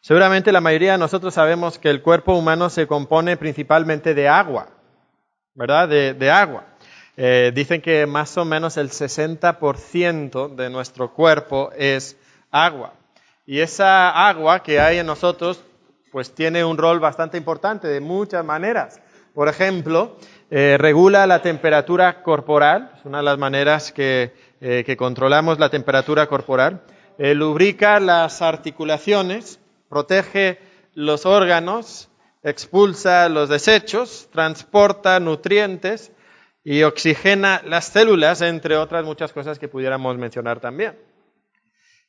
Seguramente la mayoría de nosotros sabemos que el cuerpo humano se compone principalmente de agua, ¿verdad? De agua. Dicen que más o menos el 60% de nuestro cuerpo es agua. Y esa agua que hay en nosotros, pues tiene un rol bastante importante de muchas maneras. Por ejemplo, regula la temperatura corporal, es una de las maneras que controlamos la temperatura corporal. Lubrica las articulaciones, protege los órganos, expulsa los desechos, transporta nutrientes y oxigena las células, entre otras muchas cosas que pudiéramos mencionar también.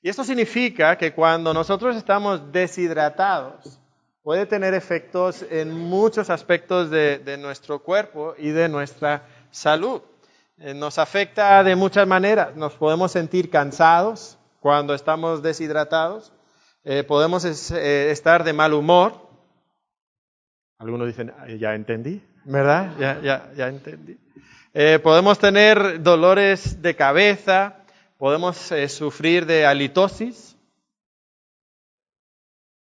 Y esto significa que cuando nosotros estamos deshidratados, puede tener efectos en muchos aspectos de nuestro cuerpo y de nuestra salud. Nos afecta de muchas maneras. Nos podemos sentir cansados cuando estamos deshidratados. Podemos estar de mal humor. Algunos dicen, ya entendí, ¿verdad? Ya entendí. Podemos tener dolores de cabeza, podemos sufrir de halitosis.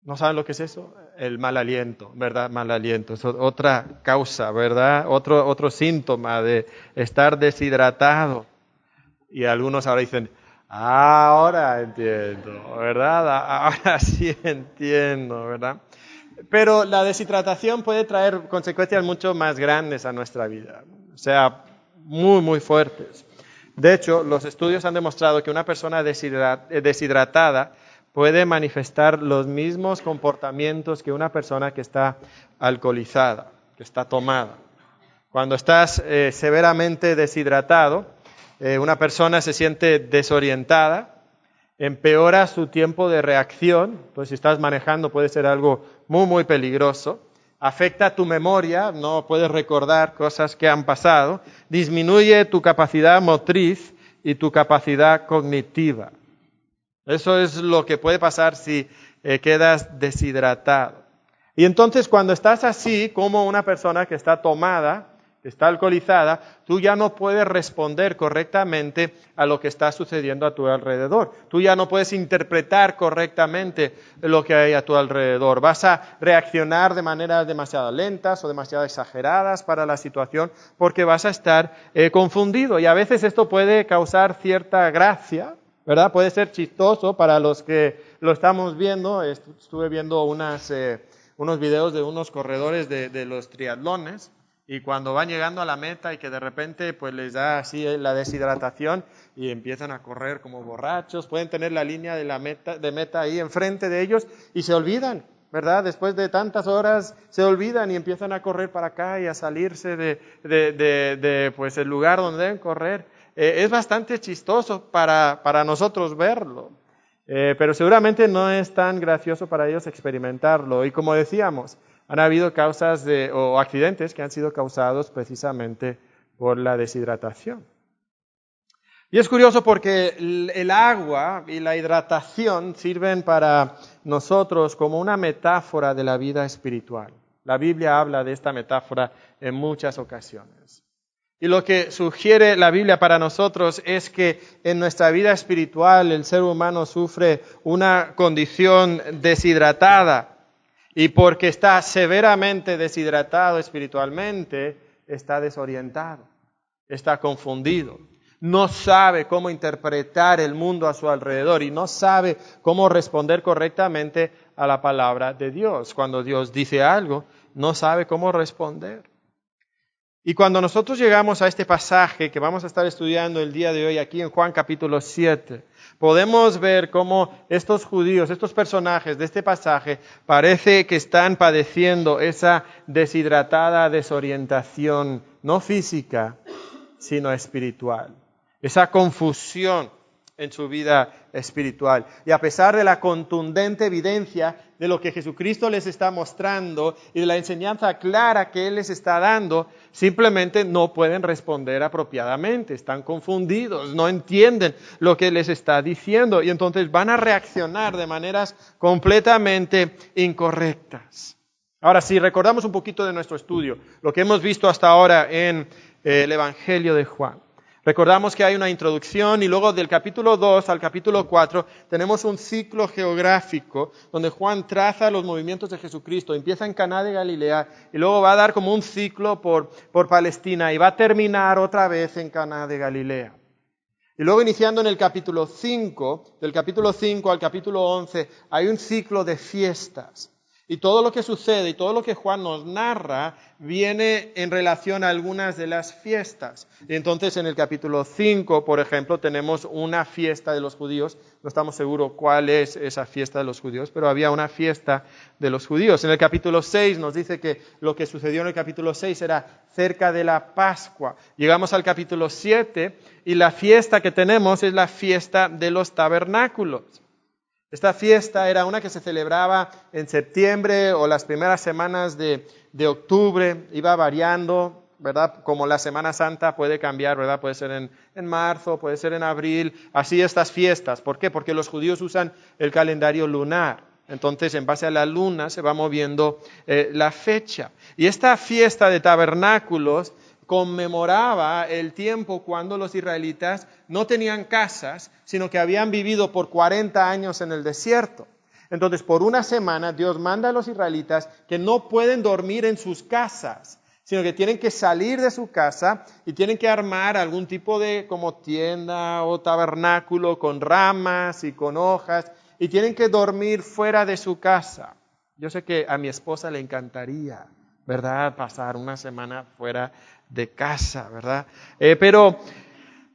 ¿No saben lo que es eso? El mal aliento, ¿verdad? Mal aliento, es otra causa, ¿verdad? Otro síntoma de estar deshidratado. Y algunos ahora dicen, ahora entiendo, ¿verdad? Ahora sí entiendo, ¿verdad? Pero la deshidratación puede traer consecuencias mucho más grandes a nuestra vida, o sea, muy, muy fuertes. De hecho, los estudios han demostrado que una persona deshidratada puede manifestar los mismos comportamientos que una persona que está alcoholizada, que está tomada. Cuando estás severamente deshidratado, una persona se siente desorientada, empeora su tiempo de reacción, pues si estás manejando puede ser algo muy, muy peligroso, afecta tu memoria, no puedes recordar cosas que han pasado, disminuye tu capacidad motriz y tu capacidad cognitiva. Eso es lo que puede pasar si quedas deshidratado. Y entonces cuando estás así, como una persona que está tomada, que está alcoholizada, tú ya no puedes responder correctamente a lo que está sucediendo a tu alrededor. Tú ya no puedes interpretar correctamente lo que hay a tu alrededor. Vas a reaccionar de maneras demasiado lentas o demasiado exageradas para la situación porque vas a estar confundido. Y a veces esto puede causar cierta gracia, ¿verdad? Puede ser chistoso para los que lo estamos viendo. Estuve viendo unos videos de unos corredores de los triatlones. Y cuando van llegando a la meta y que de repente pues les da así la deshidratación y empiezan a correr como borrachos, pueden tener la línea de meta ahí enfrente de ellos y se olvidan, ¿verdad? Después de tantas horas se olvidan y empiezan a correr para acá y a salirse de pues el lugar donde deben correr. Es bastante chistoso para nosotros verlo, pero seguramente no es tan gracioso para ellos experimentarlo. Y como decíamos, han habido causas o accidentes que han sido causados precisamente por la deshidratación. Y es curioso porque el agua y la hidratación sirven para nosotros como una metáfora de la vida espiritual. La Biblia habla de esta metáfora en muchas ocasiones. Y lo que sugiere la Biblia para nosotros es que en nuestra vida espiritual el ser humano sufre una condición deshidratada. Y porque está severamente deshidratado espiritualmente, está desorientado, está confundido, no sabe cómo interpretar el mundo a su alrededor y no sabe cómo responder correctamente a la palabra de Dios. Cuando Dios dice algo, no sabe cómo responder. Y cuando nosotros llegamos a este pasaje que vamos a estar estudiando el día de hoy aquí en Juan capítulo 7, podemos ver cómo estos judíos, estos personajes de este pasaje, parece que están padeciendo esa deshidratada desorientación, no física, sino espiritual. Esa confusión en su vida espiritual. Y a pesar de la contundente evidencia de lo que Jesucristo les está mostrando y de la enseñanza clara que Él les está dando, simplemente no pueden responder apropiadamente, están confundidos, no entienden lo que les está diciendo y entonces van a reaccionar de maneras completamente incorrectas. Ahora, si recordamos un poquito de nuestro estudio, lo que hemos visto hasta ahora en el Evangelio de Juan, Recordamos que hay una introducción y luego del capítulo 2 al capítulo 4 tenemos un ciclo geográfico donde Juan traza los movimientos de Jesucristo. Empieza en Caná de Galilea y luego va a dar como un ciclo por Palestina y va a terminar otra vez en Caná de Galilea. Y luego iniciando en el capítulo 5, del capítulo 5 al capítulo 11, hay un ciclo de fiestas. Y todo lo que sucede y todo lo que Juan nos narra viene en relación a algunas de las fiestas. Y entonces en el capítulo 5, por ejemplo, tenemos una fiesta de los judíos. No estamos seguros cuál es esa fiesta de los judíos, pero había una fiesta de los judíos. En el capítulo 6 nos dice que lo que sucedió en el capítulo 6 era cerca de la Pascua. Llegamos al capítulo 7 y la fiesta que tenemos es la fiesta de los tabernáculos. Esta fiesta era una que se celebraba en septiembre o las primeras semanas de octubre, iba variando, ¿verdad? Como la Semana Santa puede cambiar, ¿verdad? Puede ser en marzo, puede ser en abril, así estas fiestas. ¿Por qué? Porque los judíos usan el calendario lunar. Entonces, en base a la luna se va moviendo la fecha. Y esta fiesta de tabernáculos conmemoraba el tiempo cuando los israelitas no tenían casas, sino que habían vivido por 40 años en el desierto. Entonces, por una semana, Dios manda a los israelitas que no pueden dormir en sus casas, sino que tienen que salir de su casa y tienen que armar algún tipo de como tienda o tabernáculo con ramas y con hojas, y tienen que dormir fuera de su casa. Yo sé que a mi esposa le encantaría, ¿verdad?, pasar una semana fuera de casa, ¿verdad? Pero,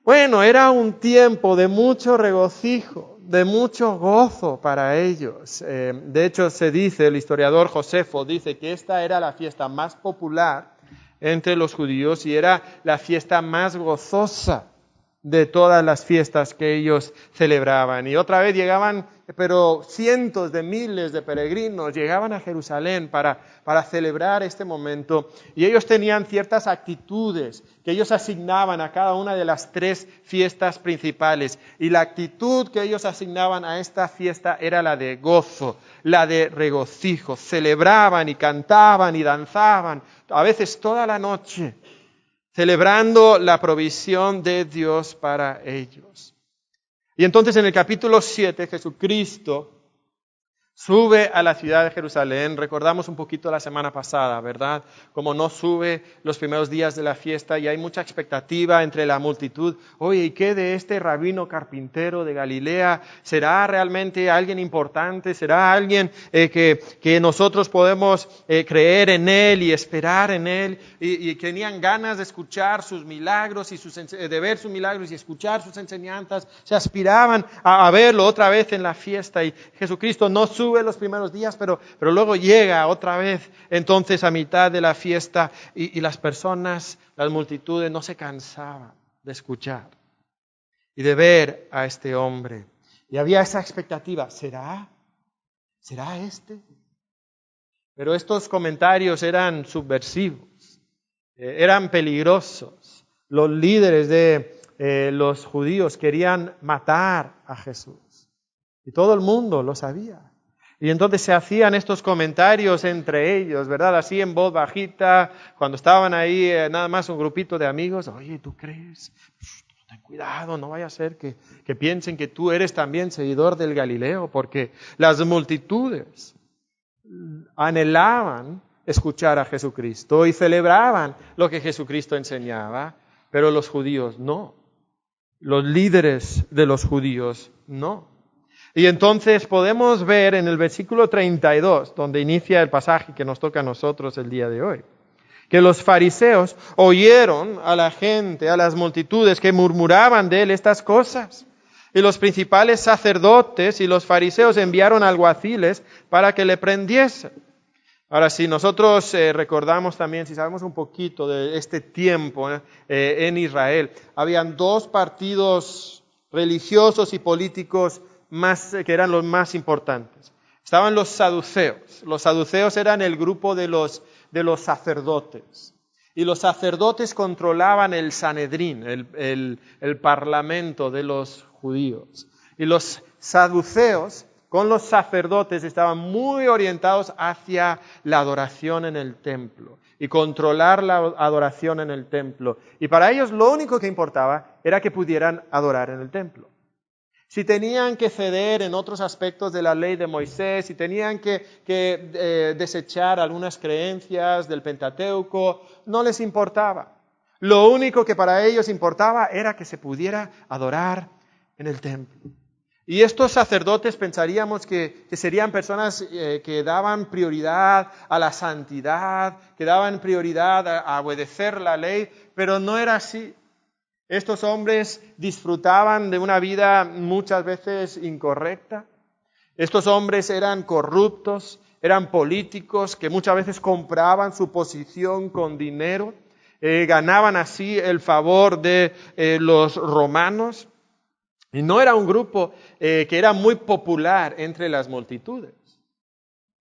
bueno, era un tiempo de mucho regocijo, de mucho gozo para ellos. De hecho, se dice, el historiador Josefo dice que esta era la fiesta más popular entre los judíos y era la fiesta más gozosa de todas las fiestas que ellos celebraban. Y otra vez llegaban, pero cientos de miles de peregrinos llegaban a Jerusalén para celebrar este momento. Y ellos tenían ciertas actitudes que ellos asignaban a cada una de las 3 fiestas principales. Y la actitud que ellos asignaban a esta fiesta era la de gozo, la de regocijo. Celebraban y cantaban y danzaban, a veces toda la noche, celebrando la provisión de Dios para ellos. Y entonces en el capítulo 7, Jesucristo sube a la ciudad de Jerusalén. Recordamos un poquito la semana pasada, ¿verdad? Como no sube los primeros días de la fiesta y hay mucha expectativa entre la multitud. Oye, ¿y qué de este rabino carpintero de Galilea? ¿Será realmente alguien importante? ¿Será alguien que nosotros podemos creer en él y esperar en él? Y tenían ganas de escuchar sus milagros y de ver sus milagros y escuchar sus enseñanzas. Se aspiraban a verlo otra vez en la fiesta y Jesucristo no sube los primeros días, pero luego llega otra vez entonces a mitad de la fiesta y las personas, las multitudes no se cansaban de escuchar y de ver a este hombre. Y había esa expectativa, ¿será este? Pero estos comentarios eran subversivos, eran peligrosos. Los líderes de los judíos querían matar a Jesús y todo el mundo lo sabía. Y entonces se hacían estos comentarios entre ellos, ¿verdad? Así en voz bajita, cuando estaban ahí nada más un grupito de amigos. Oye, ¿tú crees? Ten cuidado, no vaya a ser que piensen que tú eres también seguidor del Galileo, porque las multitudes anhelaban escuchar a Jesucristo y celebraban lo que Jesucristo enseñaba, pero los judíos no. Los líderes de los judíos no. Y entonces podemos ver en el versículo 32, donde inicia el pasaje que nos toca a nosotros el día de hoy, que los fariseos oyeron a la gente, a las multitudes que murmuraban de él estas cosas. Y los principales sacerdotes y los fariseos enviaron alguaciles para que le prendiesen. Ahora, si nosotros recordamos también, si sabemos un poquito de este tiempo en Israel, habían 2 partidos religiosos y políticos que eran los más importantes. Estaban los saduceos. Los saduceos eran el grupo de los sacerdotes. Y los sacerdotes controlaban el Sanedrín, el parlamento de los judíos. Y los saduceos, con los sacerdotes, estaban muy orientados hacia la adoración en el templo y controlar la adoración en el templo. Y para ellos lo único que importaba era que pudieran adorar en el templo. Si tenían que ceder en otros aspectos de la ley de Moisés, si tenían que desechar algunas creencias del Pentateuco, no les importaba. Lo único que para ellos importaba era que se pudiera adorar en el templo. Y estos sacerdotes pensaríamos que serían personas que daban prioridad a la santidad, que daban prioridad a obedecer la ley, pero no era así. Estos hombres disfrutaban de una vida muchas veces incorrecta. Estos hombres eran corruptos, eran políticos que muchas veces compraban su posición con dinero, ganaban así el favor de los romanos. Y no era un grupo que era muy popular entre las multitudes.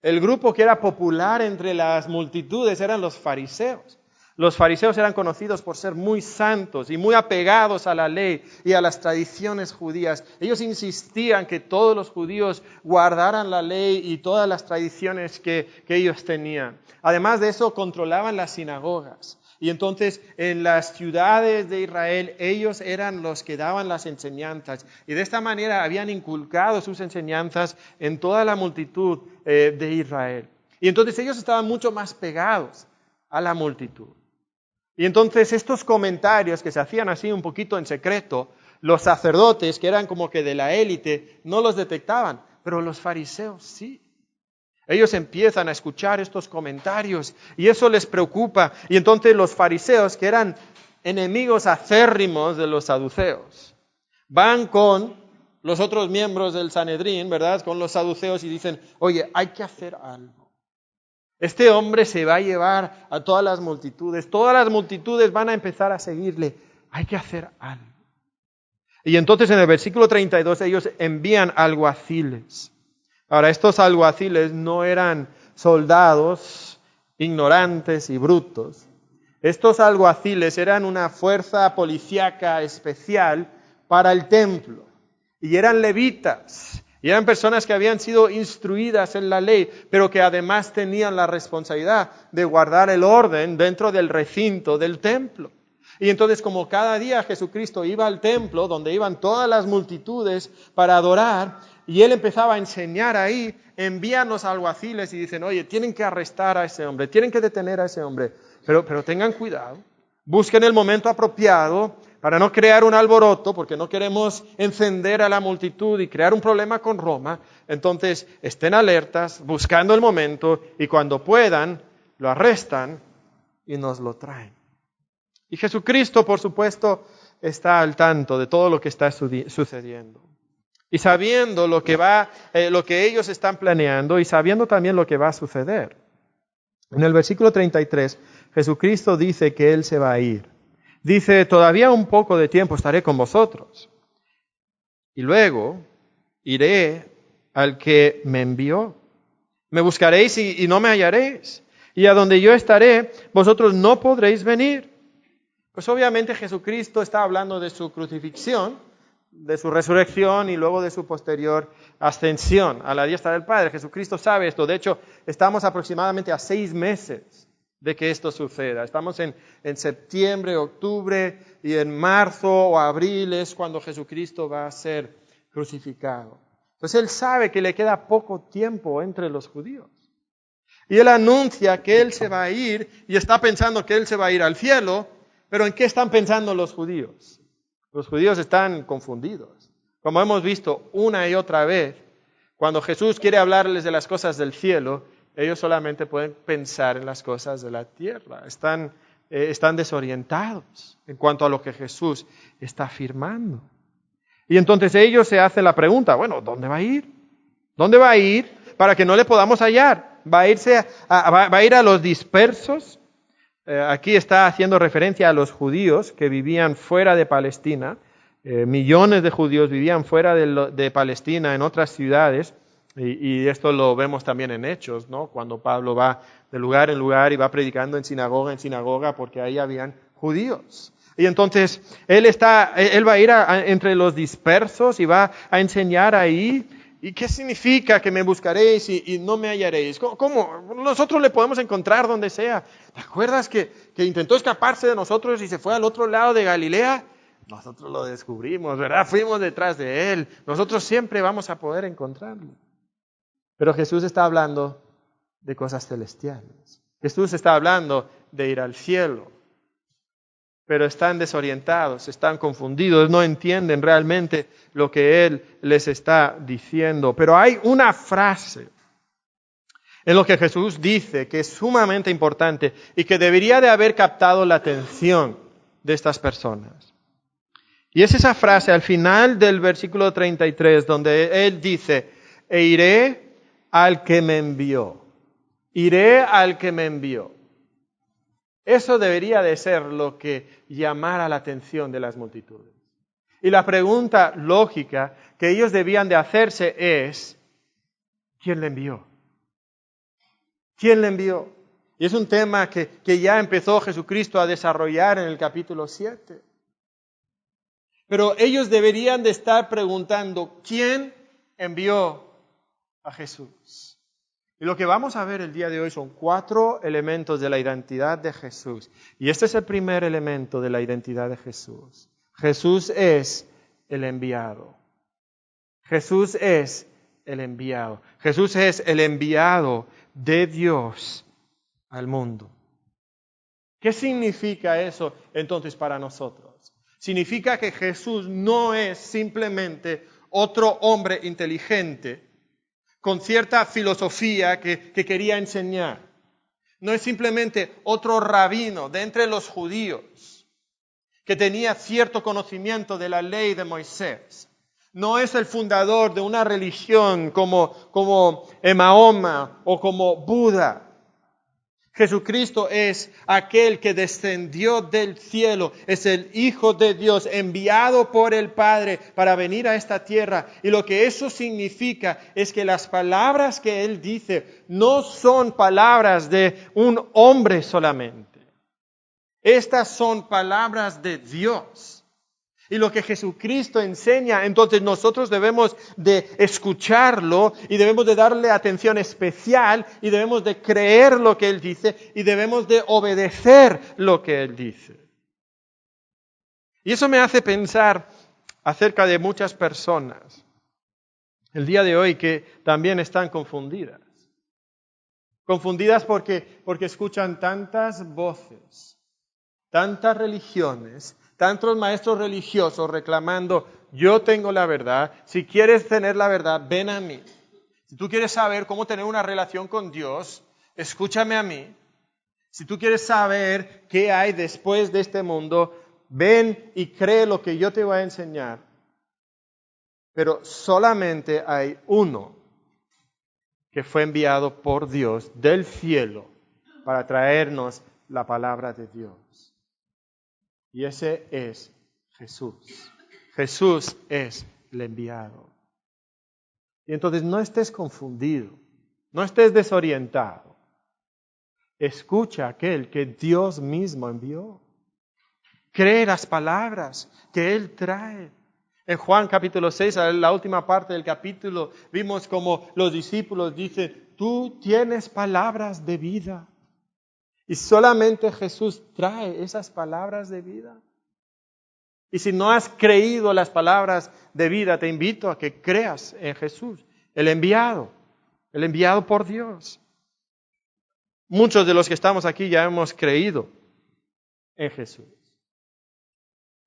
El grupo que era popular entre las multitudes eran los fariseos. Los fariseos eran conocidos por ser muy santos y muy apegados a la ley y a las tradiciones judías. Ellos insistían que todos los judíos guardaran la ley y todas las tradiciones que ellos tenían. Además de eso, controlaban las sinagogas. Y entonces, en las ciudades de Israel, ellos eran los que daban las enseñanzas. Y de esta manera habían inculcado sus enseñanzas en toda la multitud de Israel. Y entonces ellos estaban mucho más pegados a la multitud. Y entonces estos comentarios que se hacían así un poquito en secreto, los sacerdotes, que eran como que de la élite, no los detectaban, pero los fariseos sí. Ellos empiezan a escuchar estos comentarios y eso les preocupa. Y entonces los fariseos, que eran enemigos acérrimos de los saduceos, van con los otros miembros del Sanedrín, ¿verdad? Con los saduceos y dicen, oye, hay que hacer algo. Este hombre se va a llevar a todas las multitudes van a empezar a seguirle, hay que hacer algo. Y entonces en el versículo 32 ellos envían alguaciles. Ahora, estos alguaciles no eran soldados ignorantes y brutos. Estos alguaciles eran una fuerza policíaca especial para el templo. Y eran levitas. Y eran personas que habían sido instruidas en la ley, pero que además tenían la responsabilidad de guardar el orden dentro del recinto del templo. Y entonces, como cada día Jesucristo iba al templo, donde iban todas las multitudes para adorar, y Él empezaba a enseñar ahí, envían los alguaciles y dicen, oye, tienen que arrestar a ese hombre, tienen que detener a ese hombre, pero tengan cuidado, busquen el momento apropiado para no crear un alboroto, porque no queremos encender a la multitud y crear un problema con Roma. Entonces, estén alertas, buscando el momento, y cuando puedan, lo arrestan y nos lo traen. Y Jesucristo, por supuesto, está al tanto de todo lo que está sucediendo. Y sabiendo lo que ellos están planeando, y sabiendo también lo que va a suceder. En el versículo 33, Jesucristo dice que Él se va a ir. Dice, todavía un poco de tiempo estaré con vosotros. Y luego iré al que me envió. Me buscaréis y no me hallaréis. Y a donde yo estaré, vosotros no podréis venir. Pues obviamente Jesucristo está hablando de su crucifixión, de su resurrección y luego de su posterior ascensión a la diestra del Padre. Jesucristo sabe esto. De hecho, estamos aproximadamente a 6 meses de que esto suceda. Estamos en septiembre, octubre, y en marzo o abril es cuando Jesucristo va a ser crucificado. Entonces Él sabe que le queda poco tiempo entre los judíos. Y Él anuncia que Él se va a ir y está pensando que Él se va a ir al cielo, pero ¿en qué están pensando los judíos? Los judíos están confundidos. Como hemos visto una y otra vez, cuando Jesús quiere hablarles de las cosas del cielo, ellos solamente pueden pensar en las cosas de la tierra. Están desorientados en cuanto a lo que Jesús está afirmando. Y entonces ellos se hacen la pregunta, bueno, ¿dónde va a ir? ¿Dónde va a ir para que no le podamos hallar? ¿Va a ir a los dispersos? Aquí está haciendo referencia a los judíos que vivían fuera de Palestina. Millones de judíos vivían fuera de Palestina en otras ciudades. Y esto lo vemos también en Hechos, ¿no? Cuando Pablo va de lugar en lugar y va predicando en sinagoga, porque ahí habían judíos. Y entonces él va a ir entre los dispersos y va a enseñar ahí. ¿Y qué significa que me buscaréis y no me hallaréis? ¿Cómo? Nosotros le podemos encontrar donde sea. ¿Te acuerdas que intentó escaparse de nosotros y se fue al otro lado de Galilea? nosotros lo descubrimos, ¿verdad? Fuimos detrás de Él. Nosotros siempre vamos a poder encontrarlo. Pero Jesús está hablando de cosas celestiales. Jesús está hablando de ir al cielo. Pero están desorientados, están confundidos, no entienden realmente lo que Él les está diciendo. Pero hay una frase en lo que Jesús dice que es sumamente importante y que debería de haber captado la atención de estas personas. Y es esa frase al final del versículo 33 donde Él dice, e iré al que me envió. Iré al que me envió. Eso debería de ser lo que llamara la atención de las multitudes. Y la pregunta lógica que ellos debían de hacerse es, ¿quién le envió? ¿Quién le envió? Y es un tema que ya empezó Jesucristo a desarrollar en el capítulo 7. Pero ellos deberían de estar preguntando, ¿quién envió a Jesús? Y lo que vamos a ver el día de hoy son 4 elementos de la identidad de Jesús. Y este es el primer elemento de la identidad de Jesús. Jesús es el enviado. Jesús es el enviado. Jesús es el enviado de Dios al mundo. ¿Qué significa eso entonces para nosotros? Significa que Jesús no es simplemente otro hombre inteligente con cierta filosofía que quería enseñar. No es simplemente otro rabino de entre los judíos que tenía cierto conocimiento de la ley de Moisés. No es el fundador de una religión como Mahoma o como Buda. Jesucristo es aquel que descendió del cielo, es el Hijo de Dios enviado por el Padre para venir a esta tierra. Y lo que eso significa es que las palabras que Él dice no son palabras de un hombre solamente. Estas son palabras de Dios. Y lo que Jesucristo enseña, entonces nosotros debemos de escucharlo y debemos de darle atención especial y debemos de creer lo que Él dice y debemos de obedecer lo que Él dice. Y eso me hace pensar acerca de muchas personas el día de hoy que también están confundidas. Confundidas porque escuchan tantas voces, tantas religiones, tantos maestros religiosos reclamando, yo tengo la verdad, si quieres tener la verdad, ven a mí. Si tú quieres saber cómo tener una relación con Dios, escúchame a mí. Si tú quieres saber qué hay después de este mundo, ven y cree lo que yo te voy a enseñar. Pero solamente hay uno que fue enviado por Dios del cielo para traernos la palabra de Dios. Y ese es Jesús. Jesús es el enviado. Y entonces no estés confundido, no estés desorientado. Escucha a aquel que Dios mismo envió. Cree las palabras que Él trae. En Juan capítulo 6, en la última parte del capítulo, vimos como los discípulos dicen, tú tienes palabras de vida. Y solamente Jesús trae esas palabras de vida. Y si no has creído las palabras de vida, te invito a que creas en Jesús, el enviado por Dios. Muchos de los que estamos aquí ya hemos creído en Jesús.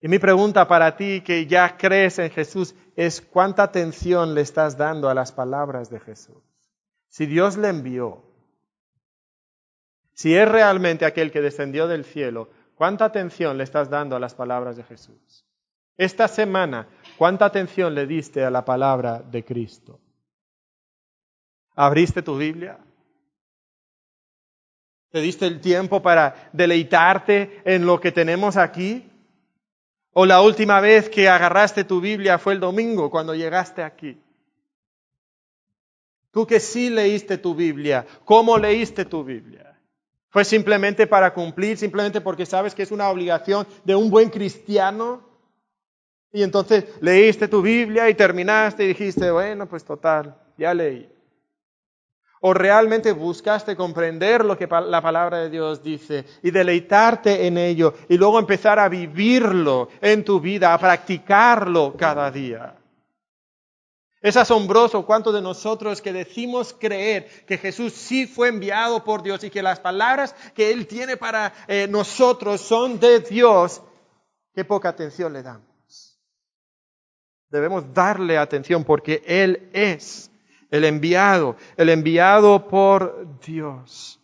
Y mi pregunta para ti que ya crees en Jesús es ¿cuánta atención le estás dando a las palabras de Jesús? Si Dios le envió, si es realmente aquel que descendió del cielo, ¿cuánta atención le estás dando a las palabras de Jesús? Esta semana, ¿cuánta atención le diste a la palabra de Cristo? ¿Abriste tu Biblia? ¿Te diste el tiempo para deleitarte en lo que tenemos aquí? ¿O la última vez que agarraste tu Biblia fue el domingo cuando llegaste aquí? Tú que sí leíste tu Biblia, ¿cómo leíste tu Biblia? ¿Fue simplemente para cumplir, simplemente porque sabes que es una obligación de un buen cristiano? Y entonces leíste tu Biblia y terminaste y dijiste, bueno, pues total, ya leí. ¿O realmente buscaste comprender lo que la palabra de Dios dice y deleitarte en ello y luego empezar a vivirlo en tu vida, a practicarlo cada día? Es asombroso cuántos de nosotros que decimos creer que Jesús sí fue enviado por Dios y que las palabras que Él tiene para nosotros son de Dios, qué poca atención le damos. Debemos darle atención porque Él es el enviado por Dios.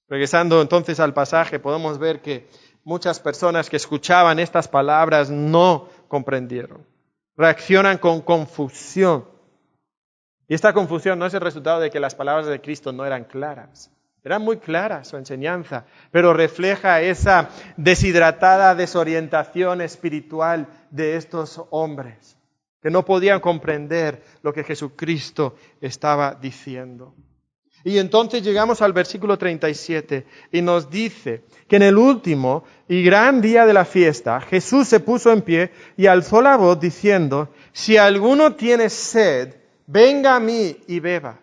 Regresando entonces al pasaje, podemos ver que muchas personas que escuchaban estas palabras no comprendieron. Reaccionan con confusión. Y esta confusión no es el resultado de que las palabras de Cristo no eran claras. Era muy clara su enseñanza, pero refleja esa deshidratada desorientación espiritual de estos hombres, que no podían comprender lo que Jesucristo estaba diciendo. Y entonces llegamos al versículo 37 y nos dice que en el último y gran día de la fiesta, Jesús se puso en pie y alzó la voz diciendo: si alguno tiene sed, venga a mí y beba.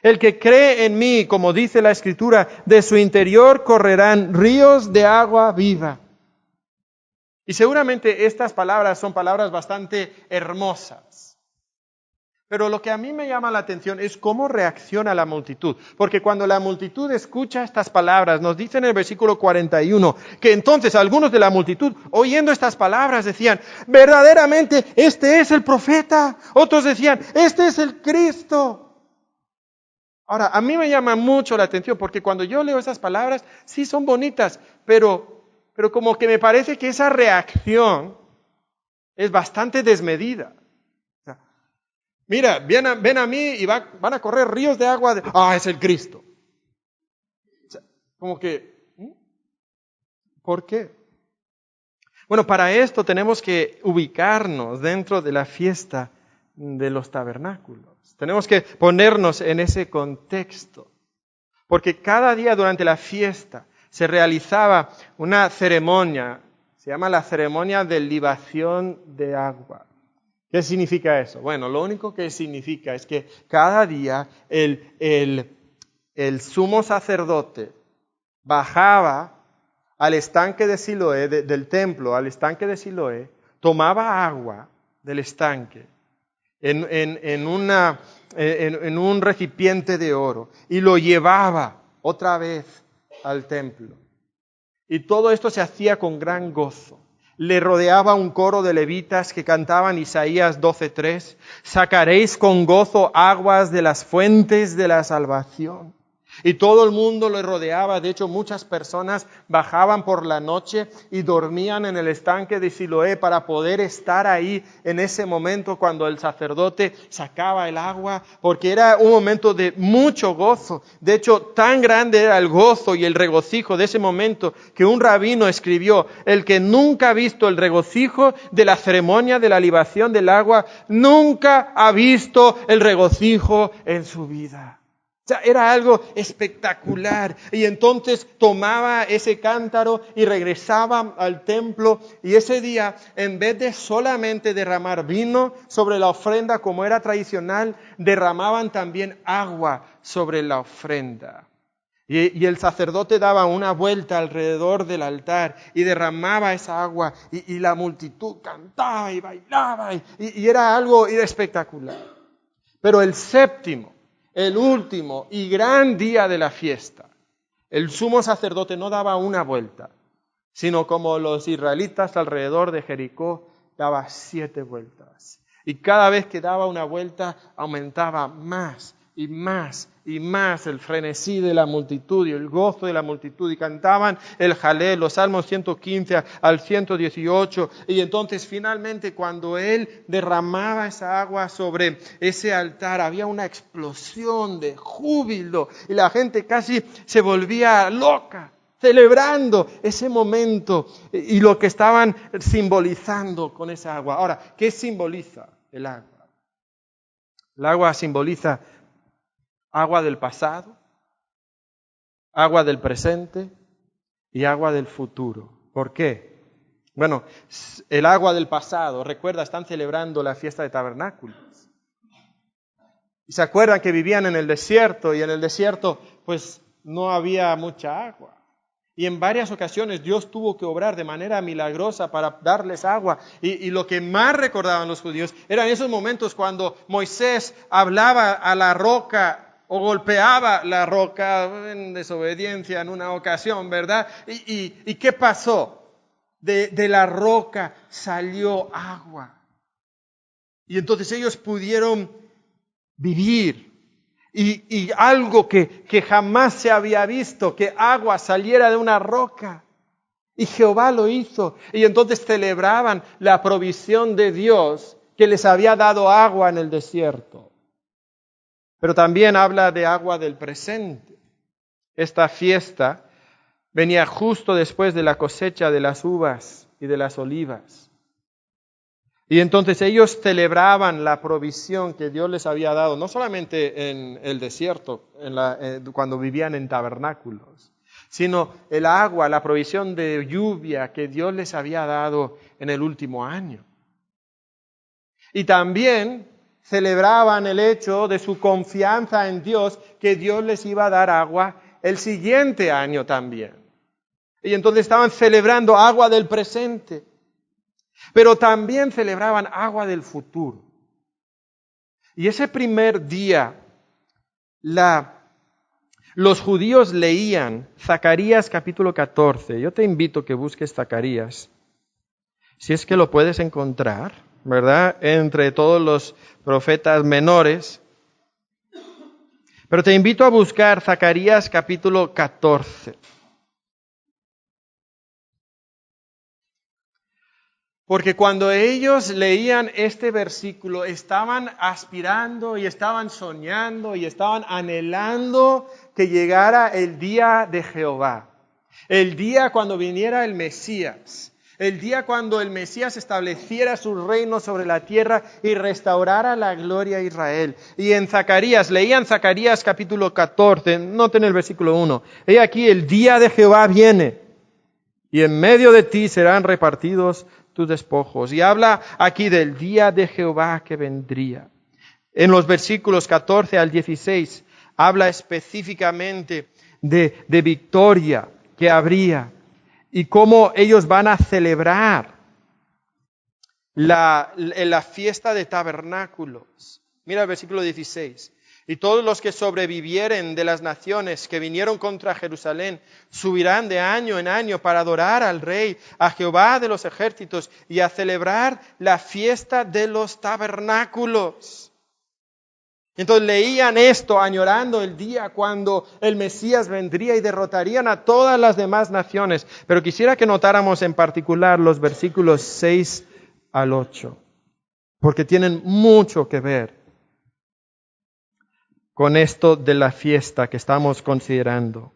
El que cree en mí, como dice la Escritura, de su interior correrán ríos de agua viva. Y seguramente estas palabras son palabras bastante hermosas. Pero lo que a mí me llama la atención es cómo reacciona la multitud. Porque cuando la multitud escucha estas palabras, nos dice en el versículo 41, que entonces algunos de la multitud, oyendo estas palabras, decían: verdaderamente, este es el profeta. Otros decían: este es el Cristo. Ahora, a mí me llama mucho la atención, porque cuando yo leo esas palabras, sí son bonitas, pero como que me parece que esa reacción es bastante desmedida. Mira, ven a mí y van a correr ríos de agua. Es el Cristo. O sea, como que, ¿por qué? Bueno, para esto tenemos que ubicarnos dentro de la fiesta de los tabernáculos. Tenemos que ponernos en ese contexto. Porque cada día durante la fiesta se realizaba una ceremonia, se llama la ceremonia de libación de agua. ¿Qué significa eso? Bueno, lo único que significa es que cada día el sumo sacerdote bajaba al estanque de Siloé, del templo al estanque de Siloé, tomaba agua del estanque en un recipiente de oro y lo llevaba otra vez al templo. Y todo esto se hacía con gran gozo. Le rodeaba un coro de levitas que cantaban Isaías 12:3. Sacaréis con gozo aguas de las fuentes de la salvación. Y todo el mundo le rodeaba. De hecho, muchas personas bajaban por la noche y dormían en el estanque de Siloé para poder estar ahí en ese momento cuando el sacerdote sacaba el agua, porque era un momento de mucho gozo. De hecho, tan grande era el gozo y el regocijo de ese momento que un rabino escribió: el que nunca ha visto el regocijo de la ceremonia de la libación del agua, nunca ha visto el regocijo en su vida. O sea, era algo espectacular. Y entonces tomaba ese cántaro y regresaba al templo. Y ese día, en vez de solamente derramar vino sobre la ofrenda como era tradicional, derramaban también agua sobre la ofrenda. Y el sacerdote daba una vuelta alrededor del altar y derramaba esa agua. Y la multitud cantaba y bailaba. Y era algo espectacular. Pero el séptimo, el último y gran día de la fiesta, el sumo sacerdote no daba una vuelta, sino como los israelitas alrededor de Jericó, daba 7 vueltas. Y cada vez que daba una vuelta, aumentaba más y más y más el frenesí de la multitud y el gozo de la multitud. Y cantaban el Jalel, los Salmos 115 al 118. Y entonces finalmente cuando él derramaba esa agua sobre ese altar, había una explosión de júbilo. Y la gente casi se volvía loca, celebrando ese momento y lo que estaban simbolizando con esa agua. Ahora, ¿qué simboliza el agua? El agua simboliza agua del pasado, agua del presente y agua del futuro. ¿Por qué? Bueno, el agua del pasado, recuerda, están celebrando la fiesta de tabernáculos. Y se acuerdan que vivían en el desierto y en el desierto pues no había mucha agua. Y en varias ocasiones Dios tuvo que obrar de manera milagrosa para darles agua. Y lo que más recordaban los judíos eran esos momentos cuando Moisés hablaba a la roca o golpeaba la roca en desobediencia en una ocasión, ¿verdad? ¿Y qué pasó? De la roca salió agua. Y entonces ellos pudieron vivir. Y algo que jamás se había visto, que agua saliera de una roca. Y Jehová lo hizo. Y entonces celebraban la provisión de Dios que les había dado agua en el desierto. Pero también habla de agua del presente. Esta fiesta venía justo después de la cosecha de las uvas y de las olivas. Y entonces ellos celebraban la provisión que Dios les había dado, no solamente en el desierto, cuando vivían en tabernáculos, sino el agua, la provisión de lluvia que Dios les había dado en el último año. Y también celebraban el hecho de su confianza en Dios, que Dios les iba a dar agua el siguiente año también. Y entonces estaban celebrando agua del presente. Pero también celebraban agua del futuro. Y ese primer día, los judíos leían Zacarías capítulo 14. Yo te invito a que busques Zacarías, si es que lo puedes encontrar, ¿verdad? Entre todos los profetas menores. Pero te invito a buscar Zacarías capítulo 14. Porque cuando ellos leían este versículo, estaban aspirando y estaban soñando y estaban anhelando que llegara el día de Jehová. El día cuando viniera el Mesías. El día cuando el Mesías estableciera su reino sobre la tierra y restaurara la gloria a Israel. Y en Zacarías, leían Zacarías capítulo 14, noten el versículo 1. He aquí el día de Jehová viene y en medio de ti serán repartidos tus despojos. Y habla aquí del día de Jehová que vendría. En los versículos 14 al 16 habla específicamente de victoria que habría y cómo ellos van a celebrar la fiesta de tabernáculos. Mira el versículo 16. Y todos los que sobrevivieren de las naciones que vinieron contra Jerusalén subirán de año en año para adorar al Rey, a Jehová de los ejércitos, y a celebrar la fiesta de los tabernáculos. Entonces leían esto añorando el día cuando el Mesías vendría y derrotarían a todas las demás naciones. Pero quisiera que notáramos en particular los versículos 6 al 8, porque tienen mucho que ver con esto de la fiesta que estamos considerando.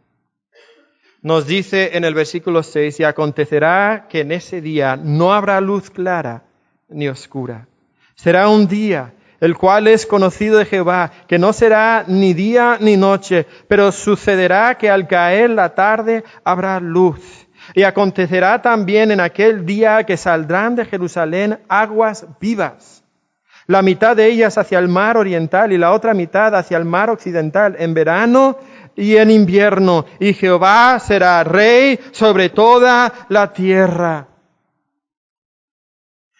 Nos dice en el versículo 6, y acontecerá que en ese día no habrá luz clara ni oscura. Será un día el cual es conocido de Jehová, que no será ni día ni noche, pero sucederá que al caer la tarde habrá luz. Y acontecerá también en aquel día que saldrán de Jerusalén aguas vivas, la mitad de ellas hacia el mar oriental y la otra mitad hacia el mar occidental, en verano y en invierno. Y Jehová será rey sobre toda la tierra.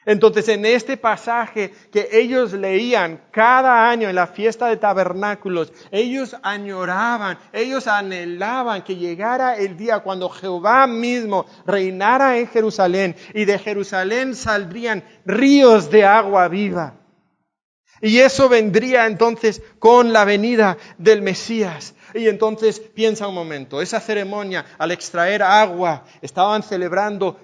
Entonces, en este pasaje que ellos leían cada año en la fiesta de tabernáculos, ellos añoraban, ellos anhelaban que llegara el día cuando Jehová mismo reinara en Jerusalén y de Jerusalén saldrían ríos de agua viva. Y eso vendría entonces con la venida del Mesías. Y entonces piensa un momento, esa ceremonia al extraer agua, estaban celebrando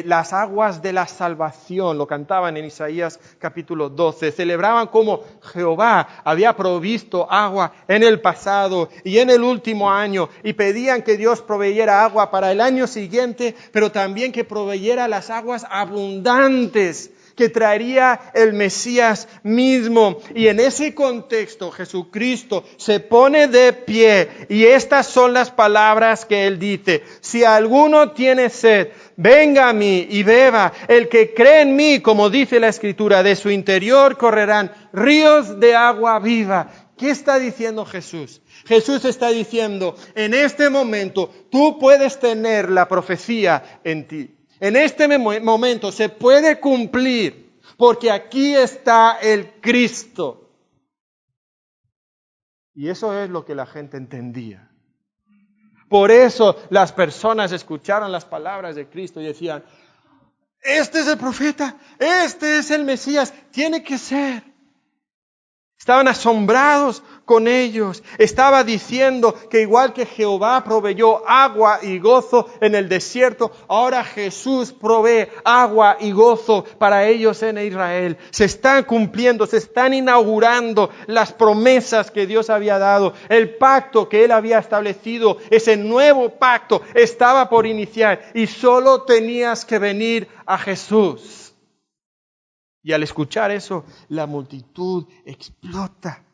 las aguas de la salvación, lo cantaban en Isaías capítulo 12, celebraban como Jehová había provisto agua en el pasado y en el último año, y pedían que Dios proveyera agua para el año siguiente, pero también que proveyera las aguas abundantes que traería el Mesías mismo. Y en ese contexto Jesucristo se pone de pie y estas son las palabras que Él dice: si alguno tiene sed, venga a mí y beba. El que cree en mí, como dice la Escritura, de su interior correrán ríos de agua viva. ¿Qué está diciendo Jesús? Jesús está diciendo, en este momento tú puedes tener la profecía en ti. En este momento se puede cumplir, porque aquí está el Cristo. Y eso es lo que la gente entendía. Por eso las personas escucharon las palabras de Cristo y decían: este es el profeta, este es el Mesías, tiene que ser. Estaban asombrados con ellos. Estaba diciendo que igual que Jehová proveyó agua y gozo en el desierto, ahora Jesús provee agua y gozo para ellos en Israel. Se están cumpliendo, se están inaugurando las promesas que Dios había dado. El pacto que Él había establecido, ese nuevo pacto, estaba por iniciar y solo tenías que venir a Jesús. Y al escuchar eso, la multitud explota.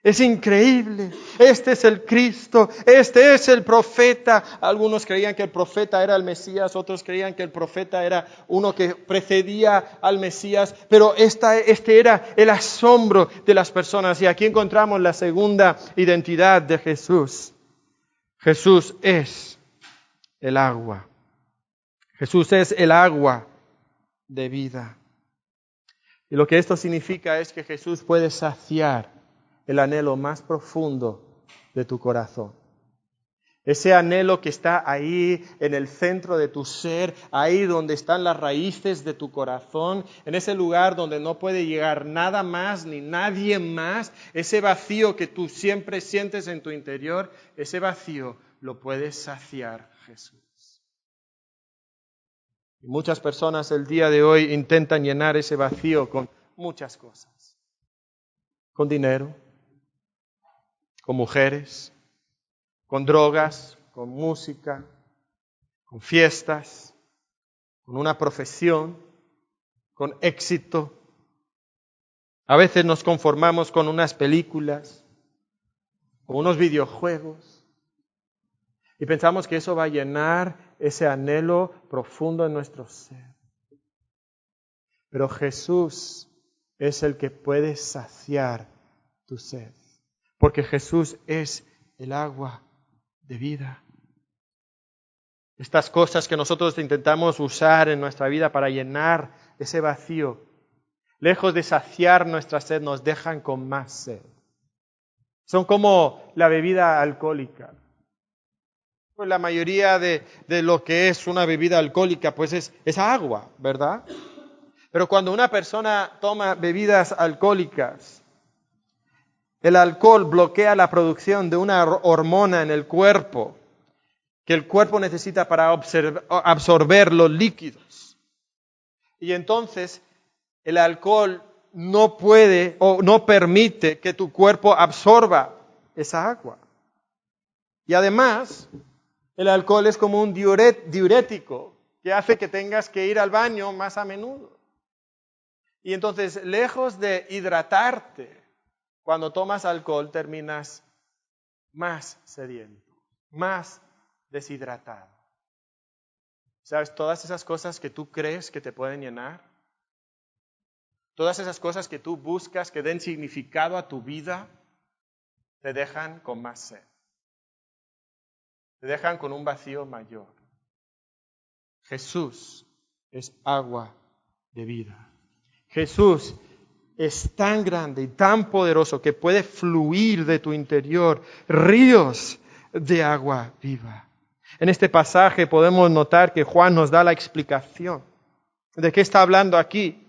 Es increíble. Este es el Cristo, este es el profeta. Algunos creían que el profeta era el Mesías, otros creían que el profeta era uno que precedía al Mesías. Pero este era el asombro de las personas. Y aquí encontramos la segunda identidad de Jesús. Jesús es el agua. Jesús es el agua de vida. Y lo que esto significa es que Jesús puede saciar el anhelo más profundo de tu corazón. Ese anhelo que está ahí en el centro de tu ser, ahí donde están las raíces de tu corazón, en ese lugar donde no puede llegar nada más ni nadie más, ese vacío que tú siempre sientes en tu interior, ese vacío lo puede saciar Jesús. Y muchas personas el día de hoy intentan llenar ese vacío con muchas cosas. Con dinero, con mujeres, con drogas, con música, con fiestas, con una profesión, con éxito. A veces nos conformamos con unas películas, con unos videojuegos, y pensamos que eso va a llenar ese anhelo profundo en nuestro ser. Pero Jesús es el que puede saciar tu sed, porque Jesús es el agua de vida. Estas cosas que nosotros intentamos usar en nuestra vida para llenar ese vacío, lejos de saciar nuestra sed, nos dejan con más sed. Son como la bebida alcohólica. Pues la mayoría de lo que es una bebida alcohólica, pues es agua, ¿verdad? Pero cuando una persona toma bebidas alcohólicas, el alcohol bloquea la producción de una hormona en el cuerpo que el cuerpo necesita para absorber los líquidos. Y entonces el alcohol no puede o no permite que tu cuerpo absorba esa agua. Y además, el alcohol es como un diurético que hace que tengas que ir al baño más a menudo. Y entonces, lejos de hidratarte, cuando tomas alcohol terminas más sediento, más deshidratado. ¿Sabes? Todas esas cosas que tú crees que te pueden llenar, todas esas cosas que tú buscas que den significado a tu vida, te dejan con más sed. Te dejan con un vacío mayor. Jesús es agua de vida. Jesús es tan grande y tan poderoso que puede fluir de tu interior ríos de agua viva. En este pasaje podemos notar que Juan nos da la explicación de qué está hablando aquí.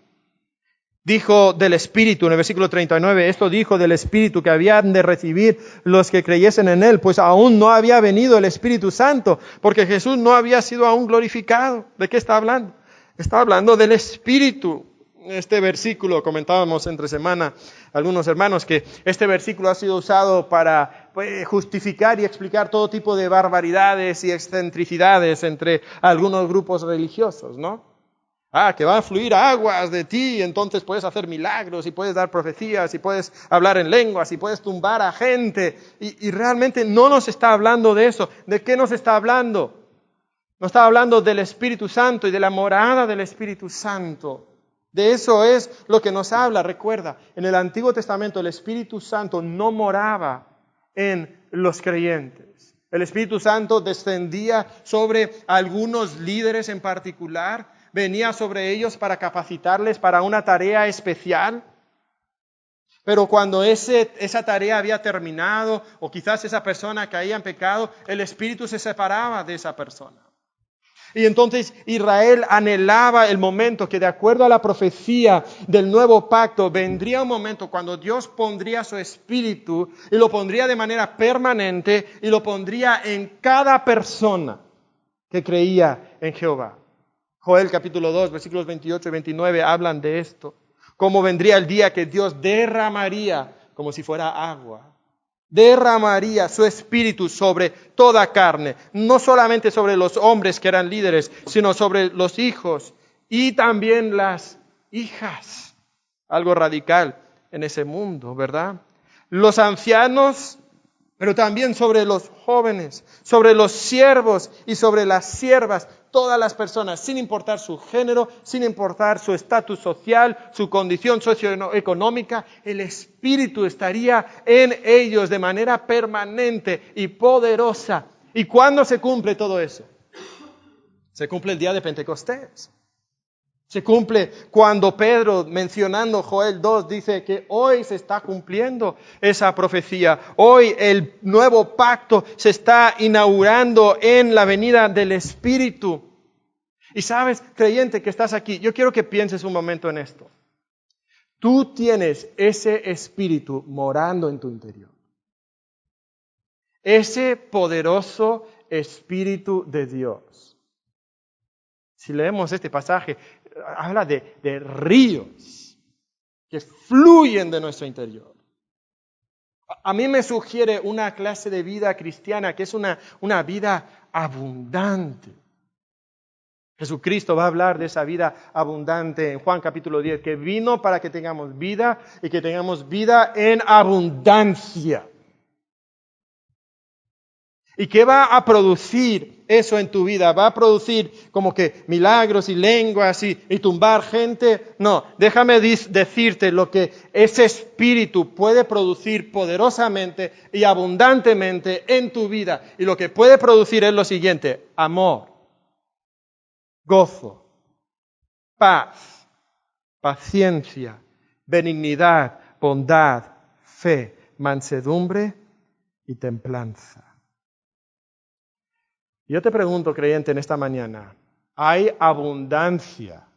Dijo del Espíritu, en el versículo 39, esto dijo del Espíritu que habían de recibir los que creyesen en Él, pues aún no había venido el Espíritu Santo, porque Jesús no había sido aún glorificado. ¿De qué está hablando? Está hablando del Espíritu. Este versículo, comentábamos entre semana algunos hermanos, que este versículo ha sido usado para justificar y explicar todo tipo de barbaridades y excentricidades entre algunos grupos religiosos, ¿no? Que van a fluir aguas de ti, entonces puedes hacer milagros y puedes dar profecías y puedes hablar en lenguas y puedes tumbar a gente. Y realmente no nos está hablando de eso. ¿De qué nos está hablando? Nos está hablando del Espíritu Santo y de la morada del Espíritu Santo. De eso es lo que nos habla. Recuerda, en el Antiguo Testamento el Espíritu Santo no moraba en los creyentes. El Espíritu Santo descendía sobre algunos líderes en particular, venía sobre ellos para capacitarles para una tarea especial. Pero cuando esa tarea había terminado, o quizás esa persona caía en pecado, el Espíritu se separaba de esa persona. Y entonces Israel anhelaba el momento que, de acuerdo a la profecía del nuevo pacto, vendría un momento cuando Dios pondría su Espíritu y lo pondría de manera permanente y lo pondría en cada persona que creía en Jehová. Joel capítulo 2, versículos 28 y 29 hablan de esto. Cómo vendría el día que Dios derramaría, como si fuera agua, derramaría su Espíritu sobre toda carne, no solamente sobre los hombres que eran líderes, sino sobre los hijos y también las hijas. Algo radical en ese mundo, ¿verdad? Los ancianos, pero también sobre los jóvenes, sobre los siervos y sobre las siervas, todas las personas, sin importar su género, sin importar su estatus social, su condición socioeconómica, el Espíritu estaría en ellos de manera permanente y poderosa. ¿Y cuándo se cumple todo eso? Se cumple el día de Pentecostés. Se cumple cuando Pedro, mencionando Joel 2, dice que hoy se está cumpliendo esa profecía. Hoy el nuevo pacto se está inaugurando en la venida del Espíritu. Y sabes, creyente que estás aquí, yo quiero que pienses un momento en esto. Tú tienes ese Espíritu morando en tu interior. Ese poderoso Espíritu de Dios. Si leemos este pasaje, habla de ríos que fluyen de nuestro interior. A mí me sugiere una clase de vida cristiana que es una vida abundante. Jesucristo va a hablar de esa vida abundante en Juan capítulo 10, que vino para que tengamos vida y que tengamos vida en abundancia. ¿Y qué va a producir eso en tu vida? ¿Va a producir como que milagros y lenguas y tumbar gente? No, déjame decirte lo que ese Espíritu puede producir poderosamente y abundantemente en tu vida. Y lo que puede producir es lo siguiente: amor, gozo, paz, paciencia, benignidad, bondad, fe, mansedumbre y templanza. Yo te pregunto, creyente, en esta mañana, ¿hay abundancia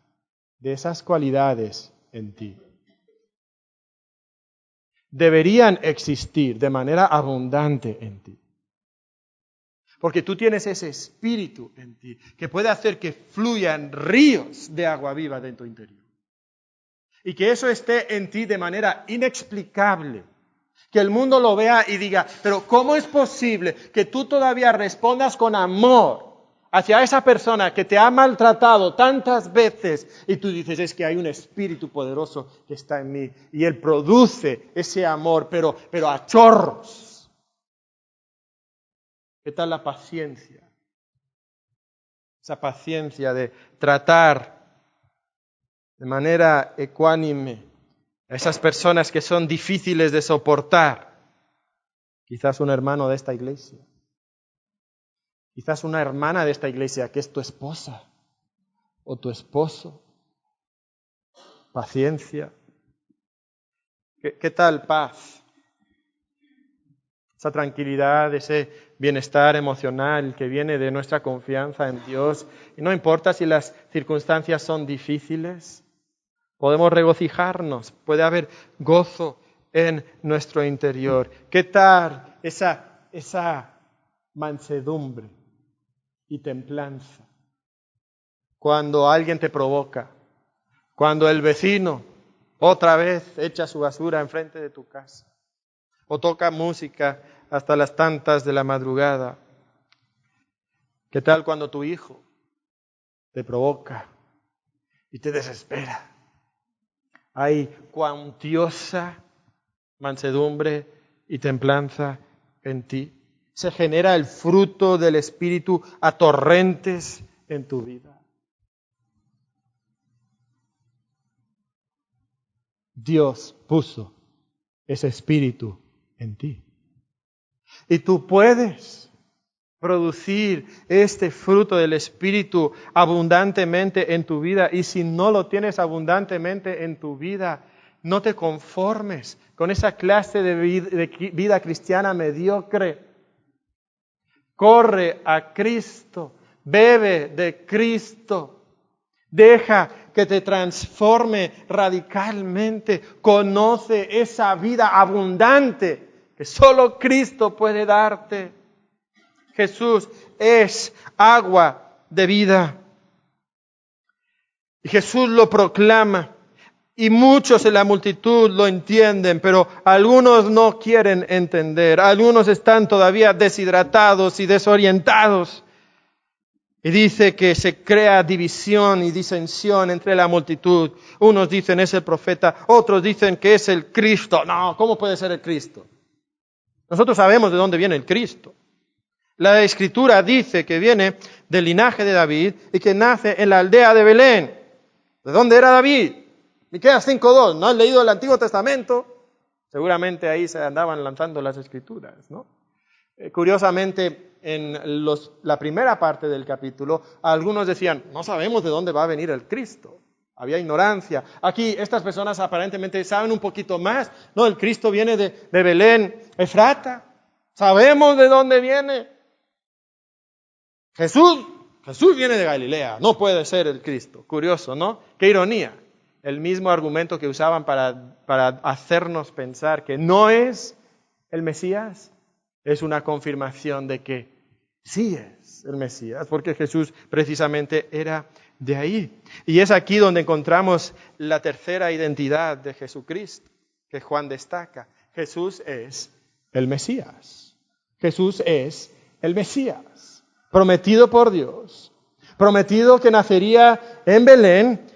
de esas cualidades en ti? Deberían existir de manera abundante en ti. Porque tú tienes ese Espíritu en ti que puede hacer que fluyan ríos de agua viva de tu interior. Y que eso esté en ti de manera inexplicable. Que el mundo lo vea y diga, pero ¿cómo es posible que tú todavía respondas con amor hacia esa persona que te ha maltratado tantas veces? Y tú dices, es que hay un Espíritu poderoso que está en mí. Y Él produce ese amor, pero a chorros. ¿Qué tal la paciencia? Esa paciencia de tratar de manera ecuánime a esas personas que son difíciles de soportar. Quizás un hermano de esta iglesia. Quizás una hermana de esta iglesia que es tu esposa o tu esposo. Paciencia. ¿Qué tal paz? Esa tranquilidad, ese bienestar emocional que viene de nuestra confianza en Dios. Y no importa si las circunstancias son difíciles, podemos regocijarnos, puede haber gozo en nuestro interior. ¿Qué tal esa mansedumbre y templanza? Cuando alguien te provoca, cuando el vecino otra vez echa su basura enfrente de tu casa, o toca música hasta las tantas de la madrugada. ¿Qué tal cuando tu hijo te provoca y te desespera. Hay cuantiosa mansedumbre y templanza en ti. Se genera el fruto del Espíritu a torrentes en tu vida. Dios puso ese Espíritu en ti. Y tú puedes producir este fruto del Espíritu abundantemente en tu vida. Y si no lo tienes abundantemente en tu vida, no te conformes con esa clase de vida cristiana mediocre. Corre a Cristo, bebe de Cristo. Deja que te transforme radicalmente. Conoce esa vida abundante que solo Cristo puede darte. Jesús es agua de vida. Y Jesús lo proclama. Y muchos en la multitud lo entienden, pero algunos no quieren entender. Algunos están todavía deshidratados y desorientados. Y dice que se crea división y disensión entre la multitud. Unos dicen es el profeta, otros dicen que es el Cristo. No, ¿cómo puede ser el Cristo? Nosotros sabemos de dónde viene el Cristo. La Escritura dice que viene del linaje de David y que nace en la aldea de Belén. ¿De dónde era David? Miqueas 5:2. ¿No has leído el Antiguo Testamento? Seguramente ahí se andaban lanzando las Escrituras, ¿no? Curiosamente, en la primera parte del capítulo, algunos decían, no sabemos de dónde va a venir el Cristo. Había ignorancia. Aquí estas personas aparentemente saben un poquito más. No, el Cristo viene de Belén, Efrata. Sabemos de dónde viene. Jesús viene de Galilea. No puede ser el Cristo. Curioso, ¿no? Qué ironía. El mismo argumento que usaban para hacernos pensar que no es el Mesías, es una confirmación de que sí es el Mesías, porque Jesús precisamente era de ahí. Y es aquí donde encontramos la tercera identidad de Jesucristo, que Juan destaca. Jesús es el Mesías. Jesús es el Mesías, prometido por Dios, prometido que nacería en Belén,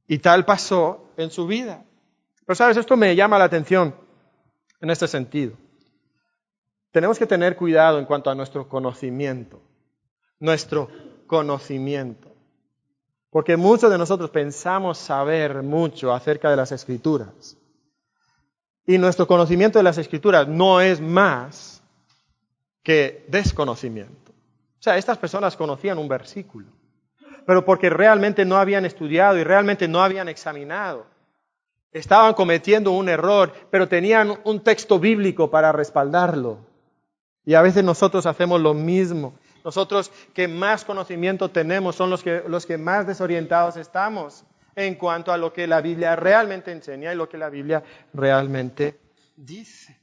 y tal pasó en su vida. Pero sabes, esto me llama la atención en este sentido. Tenemos que tener cuidado en cuanto a nuestro conocimiento. Nuestro conocimiento. Porque muchos de nosotros pensamos saber mucho acerca de las Escrituras. Y nuestro conocimiento de las Escrituras no es más que desconocimiento. O sea, estas personas conocían un versículo, pero porque realmente no habían estudiado y realmente no habían examinado. Estaban cometiendo un error, pero tenían un texto bíblico para respaldarlo. Y a veces nosotros hacemos lo mismo. Nosotros que más conocimiento tenemos son los que más desorientados estamos en cuanto a lo que la Biblia realmente enseña y lo que la Biblia realmente dice.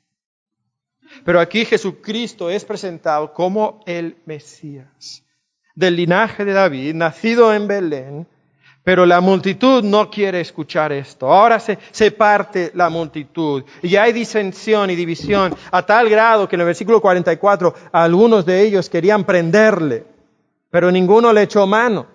Pero aquí Jesucristo es presentado como el Mesías, del linaje de David, nacido en Belén, pero la multitud no quiere escuchar esto. Ahora se parte la multitud y hay disensión y división a tal grado que en el versículo 44 algunos de ellos querían prenderle, pero ninguno le echó mano.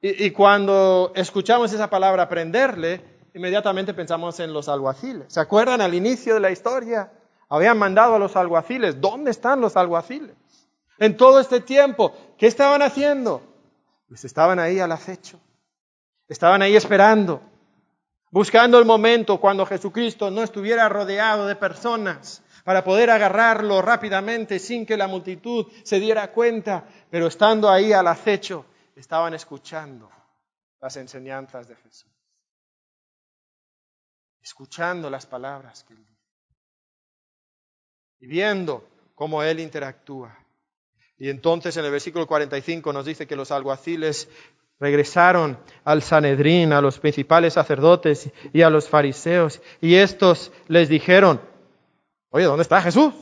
Y cuando escuchamos esa palabra prenderle, inmediatamente pensamos en los alguaciles. ¿Se acuerdan al inicio de la historia? Habían mandado a los alguaciles. ¿Dónde están los alguaciles? En todo este tiempo, ¿qué estaban haciendo? Pues estaban ahí al acecho. Estaban ahí esperando, buscando el momento cuando Jesucristo no estuviera rodeado de personas para poder agarrarlo rápidamente sin que la multitud se diera cuenta. Pero estando ahí al acecho, estaban escuchando las enseñanzas de Jesús. Escuchando las palabras que Él dice. Y viendo cómo Él interactúa. Y entonces en el versículo 45 nos dice que los alguaciles regresaron al Sanedrín, a los principales sacerdotes y a los fariseos, y estos les dijeron, oye, ¿dónde está Jesús?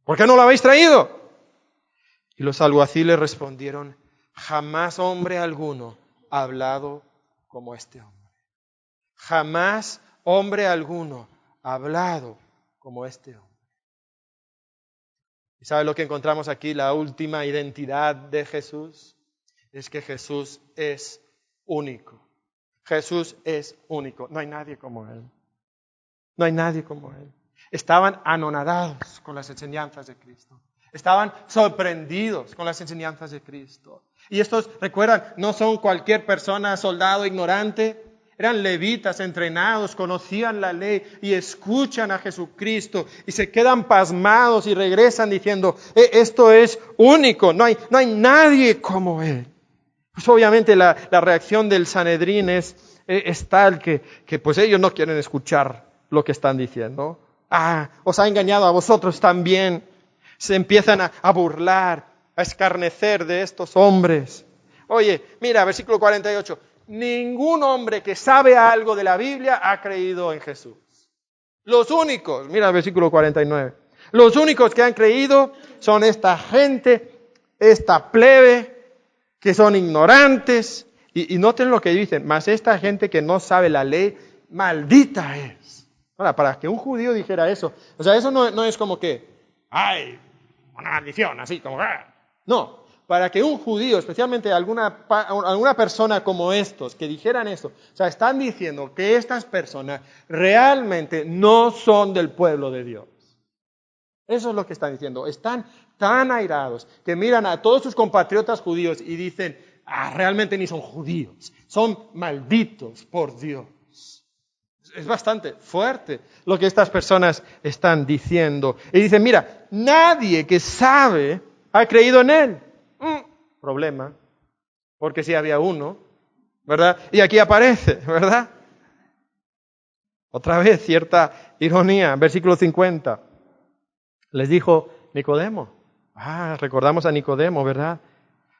¿Por qué no lo habéis traído? Y los alguaciles respondieron, jamás hombre alguno ha hablado como este hombre. Jamás hombre alguno ha hablado como este hombre. ¿Y sabe lo que encontramos aquí? La última identidad de Jesús es que Jesús es único. Jesús es único. No hay nadie como Él. No hay nadie como Él. Estaban anonadados con las enseñanzas de Cristo. Estaban sorprendidos con las enseñanzas de Cristo. Y estos, recuerdan, no son cualquier persona, soldado ignorante. Eran levitas entrenados, conocían la ley y escuchan a Jesucristo y se quedan pasmados y regresan diciendo, esto es único, no hay nadie como Él. Pues obviamente la reacción del Sanedrín es tal que pues ellos no quieren escuchar lo que están diciendo. Os ha engañado a vosotros también. Se empiezan a burlar, a escarnecer de estos hombres. Oye, mira, versículo 48. Ningún hombre que sabe algo de la Biblia ha creído en Jesús. Los únicos, mira el versículo 49. Los únicos que han creído son esta gente, esta plebe, que son ignorantes. Y noten lo que dicen, mas esta gente que no sabe la ley, maldita es. Ahora, para que un judío dijera eso, o sea, eso no es como que, ¡ay! Una maldición, así como... No, para que un judío, especialmente alguna persona como estos, que dijeran esto, o sea, están diciendo que estas personas realmente no son del pueblo de Dios. Eso es lo que están diciendo. Están tan airados que miran a todos sus compatriotas judíos y dicen, realmente ni son judíos, son malditos por Dios. Es bastante fuerte lo que estas personas están diciendo. Y dicen, mira, nadie que sabe ha creído en Él. Problema, porque sí había uno, ¿verdad? Y aquí aparece, ¿verdad? Otra vez, cierta ironía. Versículo 50. Les dijo Nicodemo. Recordamos a Nicodemo, ¿verdad?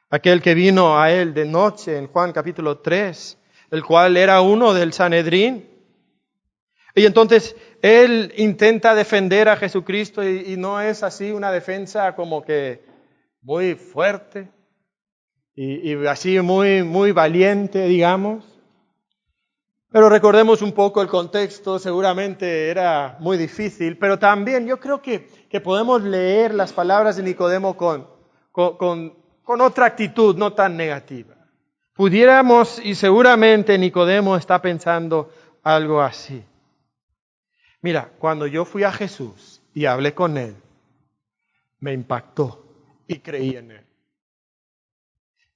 Aquel que vino a Él de noche en Juan capítulo 3, el cual era uno del Sanedrín. Y entonces él intenta defender a Jesucristo y no es así una defensa como que muy fuerte y así muy valiente, digamos. Pero recordemos un poco el contexto, seguramente era muy difícil, pero también yo creo que podemos leer las palabras de Nicodemo con otra actitud, no tan negativa. Pudiéramos, y seguramente Nicodemo está pensando algo así. Mira, cuando yo fui a Jesús y hablé con Él, me impactó y creí en Él.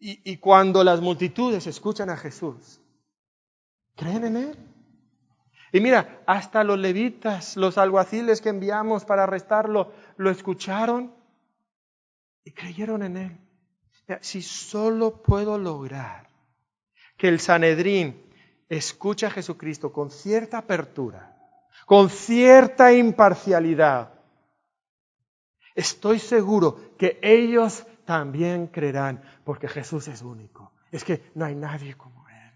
Y cuando las multitudes escuchan a Jesús, ¿creen en Él? Y mira, hasta los levitas, los alguaciles que enviamos para arrestarlo, lo escucharon y creyeron en Él. Mira, si solo puedo lograr que el Sanedrín escuche a Jesucristo con cierta apertura, con cierta imparcialidad, estoy seguro que ellos también creerán, porque Jesús es único. Es que no hay nadie como Él.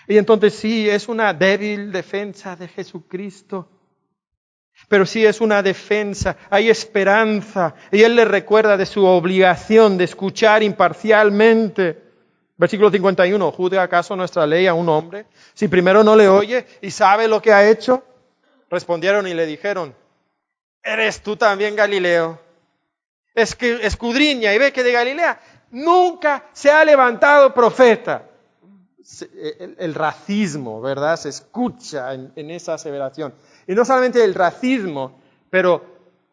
Y entonces sí, es una débil defensa de Jesucristo, pero sí es una defensa, hay esperanza, y Él le recuerda de su obligación de escuchar imparcialmente. Versículo 51, ¿juzga acaso nuestra ley a un hombre si primero no le oye y sabe lo que ha hecho? Respondieron y le dijeron, ¿eres tú también Galileo? Es que escudriña y ve que de Galilea nunca se ha levantado profeta. El racismo, ¿verdad? Se escucha en esa aseveración. Y no solamente el racismo, pero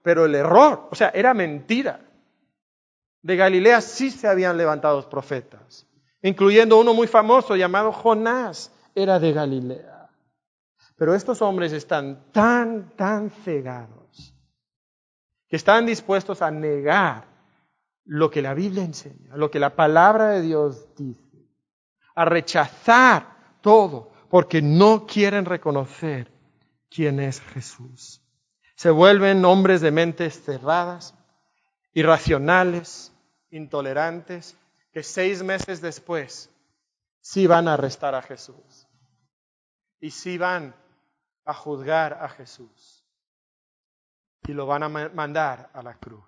el error, o sea, era mentira. De Galilea sí se habían levantado profetas, incluyendo uno muy famoso llamado Jonás, era de Galilea. Pero estos hombres están tan cegados que están dispuestos a negar lo que la Biblia enseña, lo que la palabra de Dios dice, a rechazar todo porque no quieren reconocer quién es Jesús. Se vuelven hombres de mentes cerradas, irracionales, intolerantes, que 6 meses después sí van a arrestar a Jesús y sí van a juzgar a Jesús y lo van a mandar a la cruz.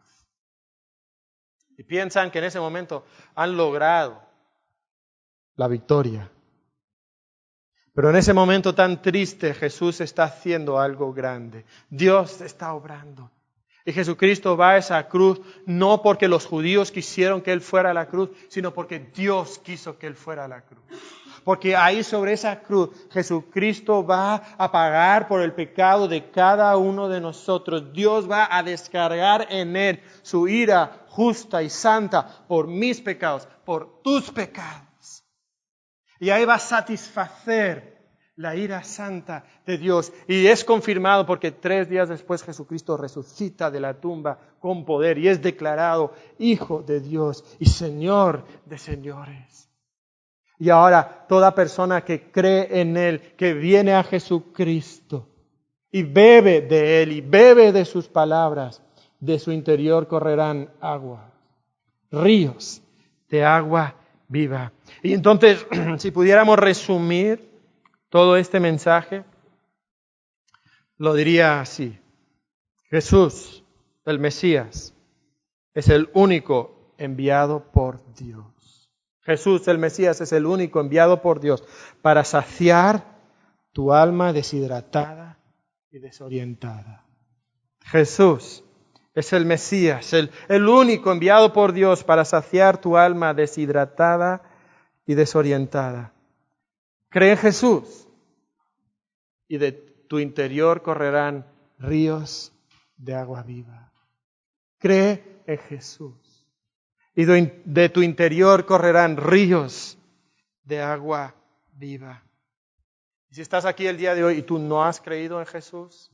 Y piensan que en ese momento han logrado la victoria. Pero en ese momento tan triste Jesús está haciendo algo grande. Dios está obrando. Y Jesucristo va a esa cruz no porque los judíos quisieron que Él fuera a la cruz, sino porque Dios quiso que Él fuera a la cruz. porque ahí sobre esa cruz Jesucristo va a pagar por el pecado de cada uno de nosotros. Dios va a descargar en Él su ira justa y santa por mis pecados, por tus pecados. Y ahí va a satisfacer la ira santa de Dios. Y es confirmado porque 3 días después Jesucristo resucita de la tumba con poder y es declarado Hijo de Dios y Señor de señores. Y ahora toda persona que cree en Él, que viene a Jesucristo y bebe de Él y bebe de sus palabras, de su interior correrán agua, ríos de agua viva. Y entonces, si pudiéramos resumir todo este mensaje, lo diría así: Jesús, el Mesías, es el único enviado por Dios. Jesús, el Mesías, es el único enviado por Dios para saciar tu alma deshidratada y desorientada. Jesús es el Mesías, el único enviado por Dios para saciar tu alma deshidratada y desorientada. Cree en Jesús y de tu interior correrán ríos de agua viva. Cree en Jesús y de tu interior correrán ríos de agua viva. Y si estás aquí el día de hoy y tú no has creído en Jesús,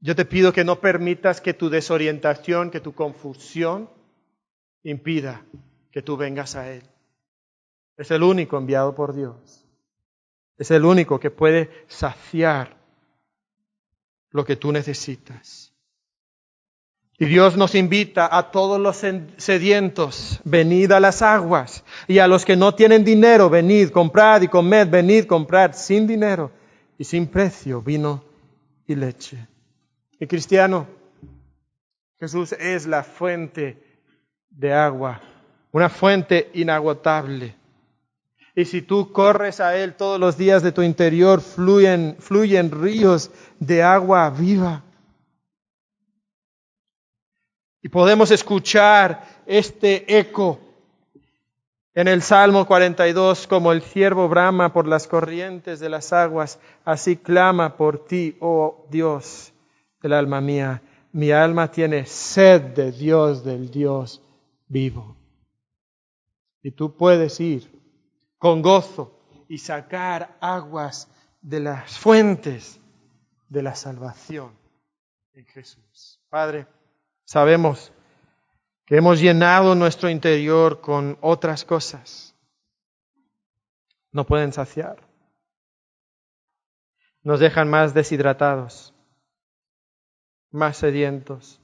yo te pido que no permitas que tu desorientación, que tu confusión impida que tú vengas a Él. Es el único enviado por Dios. Es el único que puede saciar lo que tú necesitas. Y Dios nos invita a todos los sedientos, venid a las aguas. Y a los que no tienen dinero, venid, comprad y comed, venid, comprad sin dinero y sin precio vino y leche. Y cristiano, Jesús es la fuente de agua, una fuente inagotable. Y si tú corres a Él todos los días, de tu interior fluyen ríos de agua viva. Y podemos escuchar este eco en el Salmo 42, como el ciervo brama por las corrientes de las aguas, así clama por ti, oh Dios, el alma mía. Mi alma tiene sed de Dios, del Dios vivo. Y tú puedes ir con gozo y sacar aguas de las fuentes de la salvación en Jesús. Padre, sabemos que hemos llenado nuestro interior con otras cosas. No pueden saciar. Nos dejan más deshidratados, más sedientos.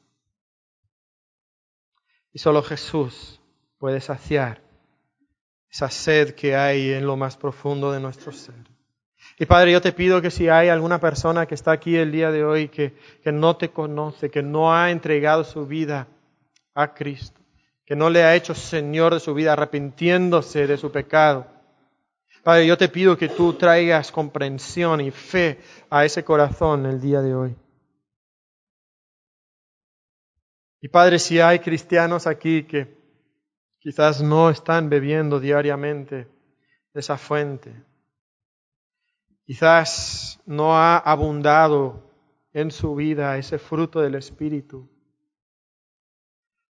Y solo Jesús puede saciar esa sed que hay en lo más profundo de nuestro ser. Y Padre, yo te pido que si hay alguna persona que está aquí el día de hoy que no te conoce, que no ha entregado su vida a Cristo, que no le ha hecho Señor de su vida, arrepintiéndose de su pecado, Padre, yo te pido que tú traigas comprensión y fe a ese corazón el día de hoy. Y Padre, si hay cristianos aquí que quizás no están bebiendo diariamente de esa fuente, quizás no ha abundado en su vida ese fruto del Espíritu,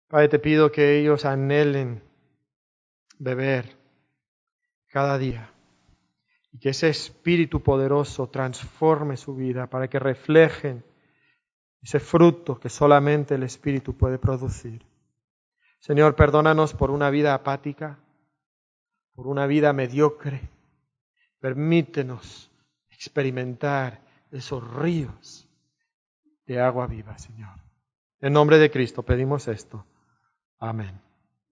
Padre, te pido que ellos anhelen beber cada día y que ese Espíritu poderoso transforme su vida para que reflejen ese fruto que solamente el Espíritu puede producir. Señor, perdónanos por una vida apática, por una vida mediocre. Permítenos experimentar esos ríos de agua viva, Señor. En nombre de Cristo pedimos esto. Amén.